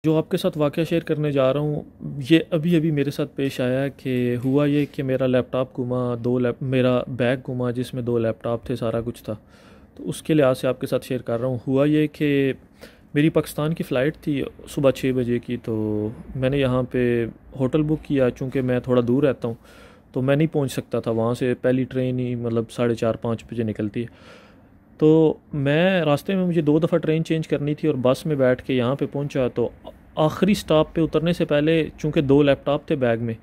जो आपके साथ वाक़या शेयर करने जा रहा हूँ, ये अभी अभी मेरे साथ पेश आया है कि हुआ ये कि मेरा लैपटॉप गुमा, मेरा बैग गुमा जिसमें 2 लैपटॉप थे, सारा कुछ था। तो उसके लिहाज से आपके साथ शेयर कर रहा हूँ। हुआ ये कि मेरी पाकिस्तान की फ़्लाइट थी सुबह 6 बजे की, तो मैंने यहाँ पे होटल बुक किया। चूँकि मैं थोड़ा दूर रहता हूँ तो मैं नहीं पहुँच सकता था वहाँ से, पहली ट्रेन ही मतलब 4:30-5 बजे निकलती है। तो मैं रास्ते में, मुझे 2 दफ़ा ट्रेन चेंज करनी थी और बस में बैठ के यहाँ पे पहुँचा। तो आखिरी स्टॉप पे उतरने से पहले, चूँकि 2 लैपटॉप थे बैग में,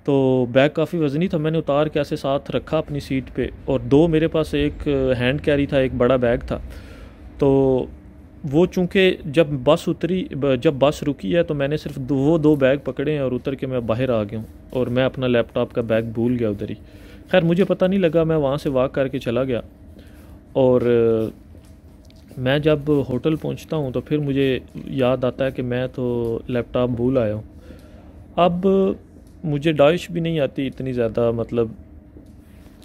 तो बैग काफ़ी वज़नी था, मैंने उतार के ऐसे साथ रखा अपनी सीट पे, और 2 मेरे पास एक हैंड कैरी था, एक बड़ा बैग था। तो वो चूँकि जब बस रुकी है तो मैंने सिर्फ वो 2 बैग पकड़े हैं और उतर के मैं बाहर आ गया हूँ, और मैं अपना लैपटॉप का बैग भूल गया उधर ही। खैर मुझे पता नहीं लगा, मैं वहाँ से वॉक करके चला गया। और मैं जब होटल पहुंचता हूं तो फिर मुझे याद आता है कि मैं तो लैपटॉप भूल आया हूं। अब मुझे डाइश भी नहीं आती इतनी ज़्यादा, मतलब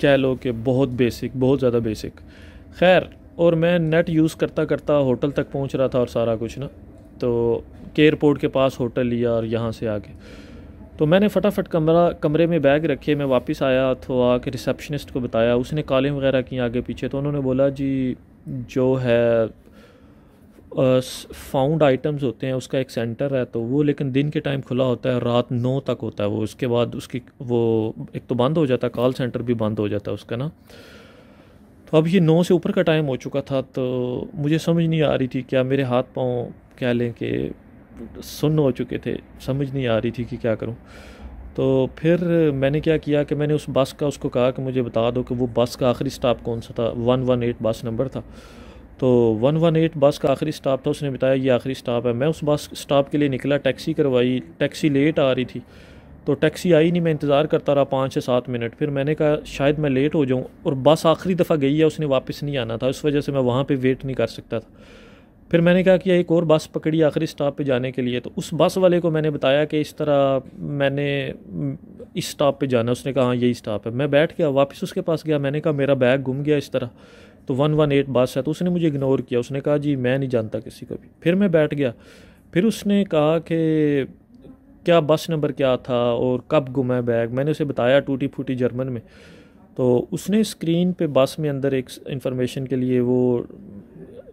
कह लो कि बहुत बेसिक, बहुत ज़्यादा बेसिक। खैर, और मैं नेट यूज़ करता करता होटल तक पहुंच रहा था और सारा कुछ ना, तो एयरपोर्ट के पास होटल लिया और यहाँ से आके तो मैंने फटाफट कमरे में बैग रखे। मैं वापस आया तो आके रिसेप्शनिस्ट को बताया, उसने कॉलिंग वगैरह की आगे पीछे। तो उन्होंने बोला जी जो है फाउंड आइटम्स होते हैं उसका एक सेंटर है, तो वो लेकिन दिन के टाइम खुला होता है, रात 9 तक होता है वो। उसके बाद उसकी वो एक तो बंद हो जाता है, कॉल सेंटर भी बंद हो जाता है उसका ना। तो अब ये 9 से ऊपर का टाइम हो चुका था, तो मुझे समझ नहीं आ रही थी, क्या मेरे हाथ पाँव कह लें कि सुन्न हो चुके थे, समझ नहीं आ रही थी कि क्या करूं। तो फिर मैंने क्या किया कि मैंने उस बस का उसको कहा कि मुझे बता दो कि वो बस का आखिरी स्टॉप कौन सा था। 118 बस नंबर था, तो 118 बस का आखिरी स्टॉप था। उसने बताया ये आखिरी स्टॉप है। मैं उस बस स्टॉप के लिए निकला, टैक्सी करवाई, टैक्सी लेट आ रही थी, तो टैक्सी आई नहीं। मैं इंतज़ार करता रहा 5 से 7 मिनट। फिर मैंने कहा शायद मैं लेट हो जाऊं, और बस आखिरी दफ़ा गई है, उसने वापस नहीं आना था, इस वजह से मैं वहाँ पे वेट नहीं कर सकता था। फिर मैंने कहा कि एक और बस पकड़ी आखिरी स्टॉप पे जाने के लिए। तो उस बस वाले को मैंने बताया कि इस तरह मैंने इस स्टॉप पे जाना। उसने कहा हाँ यही स्टॉप है। मैं बैठ गया, वापस उसके पास गया, मैंने कहा मेरा बैग गुम गया इस तरह, तो 118 बस है। तो उसने मुझे इग्नोर किया, उसने कहा जी मैं नहीं जानता किसी को भी। फिर मैं बैठ गया। फिर उसने कहा कि क्या बस नंबर क्या था और कब गुमा है बैग। मैंने उसे बताया टूटी फूटी जर्मन में। तो उसने स्क्रीन पे बस में अंदर एक इंफॉर्मेशन के लिए वो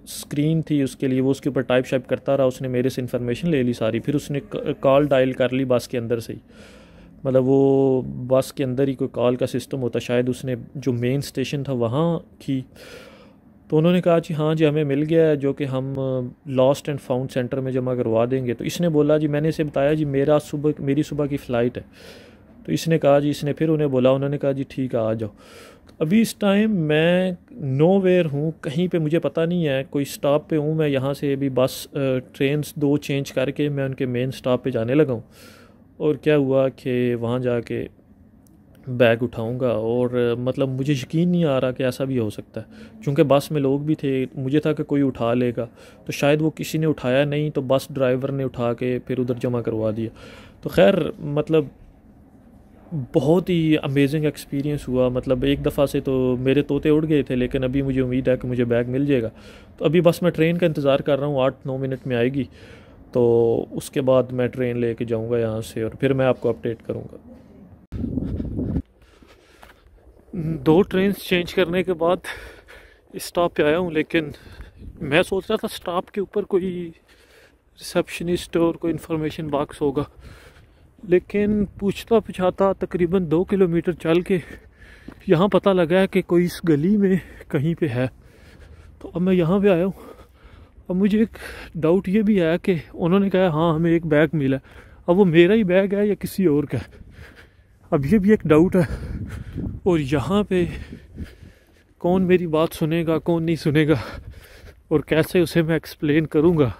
स्क्रीन थी, उसके लिए वो उसके ऊपर टाइप शाइप करता रहा। उसने मेरे से इन्फॉर्मेशन ले ली सारी। फिर उसने कॉल डायल कर ली बस के अंदर से ही, मतलब वो बस के अंदर ही कोई कॉल का सिस्टम होता, शायद उसने जो मेन स्टेशन था वहाँ की। तो उन्होंने कहा जी हाँ जी हमें मिल गया है, जो कि हम लॉस्ट एंड फाउंड सेंटर में जमा करवा देंगे। तो इसने बोला जी, मैंने इसे बताया जी मेरी सुबह की फ़्लाइट है। तो इसने कहा जी, इसने फिर उन्हें बोला, उन्होंने कहा जी ठीक है आ जाओ। अभी इस टाइम मैं नोवेयर हूँ, कहीं पे मुझे पता नहीं है, कोई स्टॉप पे हूँ मैं। यहाँ से अभी बस ट्रेन्स 2 चेंज करके मैं उनके मेन स्टॉप पे जाने लगा हूँ। और क्या हुआ कि वहाँ जाके बैग उठाऊंगा, और मतलब मुझे यकीन नहीं आ रहा कि ऐसा भी हो सकता है। क्योंकि बस में लोग भी थे, मुझे था कि कोई उठा लेगा, तो शायद वो किसी ने उठाया नहीं, तो बस ड्राइवर ने उठा के फिर उधर जमा करवा दिया। तो खैर मतलब बहुत ही अमेजिंग एक्सपीरियंस हुआ। मतलब एक दफ़ा से तो मेरे तोते उड़ गए थे, लेकिन अभी मुझे उम्मीद है कि मुझे बैग मिल जाएगा। तो अभी बस मैं ट्रेन का इंतज़ार कर रहा हूँ, 8-9 मिनट में आएगी, तो उसके बाद मैं ट्रेन लेके जाऊँगा यहाँ से, और फिर मैं आपको अपडेट करूँगा। 2 ट्रेन चेंज करने के बाद इस स्टॉप पे आया हूँ, लेकिन मैं सोच रहा था स्टॉप के ऊपर कोई रिसेप्शनिस्ट और कोई इन्फॉर्मेशन बॉक्स होगा, लेकिन पूछता पूछाता तकरीबन 2 किलोमीटर चल के यहाँ पता लगा है कि कोई इस गली में कहीं पे है। तो अब मैं यहाँ पे आया हूँ। अब मुझे एक डाउट ये भी है कि उन्होंने कहा हाँ हमें एक बैग मिला, अब वो मेरा ही बैग है या किसी और का है, अब ये भी एक डाउट है। और यहाँ पे कौन मेरी बात सुनेगा, कौन नहीं सुनेगा, और कैसे उसे मैं एक्सप्लेन करूँगा,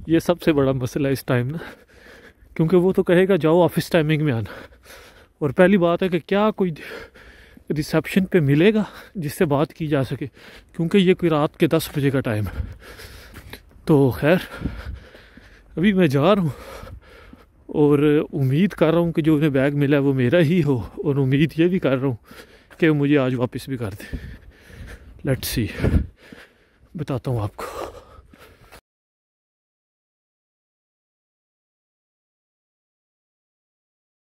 ये सबसे बड़ा मसला है इस टाइम ना। क्योंकि वो तो कहेगा जाओ ऑफिस टाइमिंग में आना, और पहली बात है कि क्या कोई रिसेप्शन पे मिलेगा जिससे बात की जा सके, क्योंकि ये कोई रात के 10 बजे का टाइम है। तो खैर अभी मैं जा रहा हूँ, और उम्मीद कर रहा हूँ कि जो उन्हें बैग मिला है वो मेरा ही हो, और उम्मीद ये भी कर रहा हूँ कि वो मुझे आज वापस भी कर दे। लेट्स सी, बताता हूँ आपको।